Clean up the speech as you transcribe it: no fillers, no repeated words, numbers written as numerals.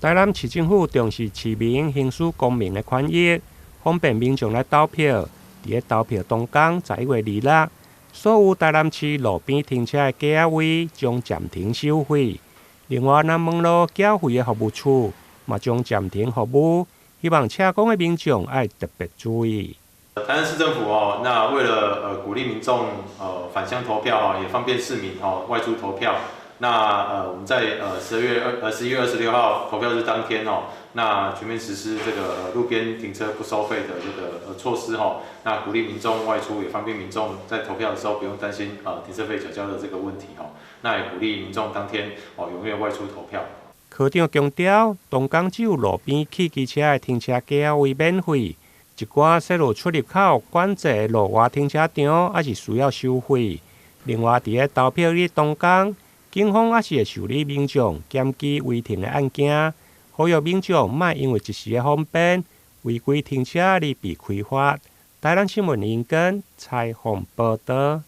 台南市政府重视市民行使公民的权益，方便民众来投票。伫投票当天11月26日，所有台南市路边停车的价仔位将暂停收费。另外，南门路缴费的服务处嘛将暂停服务，希望车公的民众要特别注意。台南市政府那为了鼓励民众返乡投票也方便市民外出投票。那我们在11月26号投票日当天那全面实施这个路边停车不收费的这个措施那鼓励民众外出，也方便民众在投票的时候不用担心停车费缴交的这个问题那也鼓励民众当天踊跃外出投票。科长强调，当天只有路边汽机车的停车价位免费，一寡线路出入口管制的路外停车场也是需要收费。另外，伫个投票日当天，警方也是会受理民众检举违停的案件，呼吁民众莫因为一时的方便，违规停车而被开罚。台南新闻引根采访报道。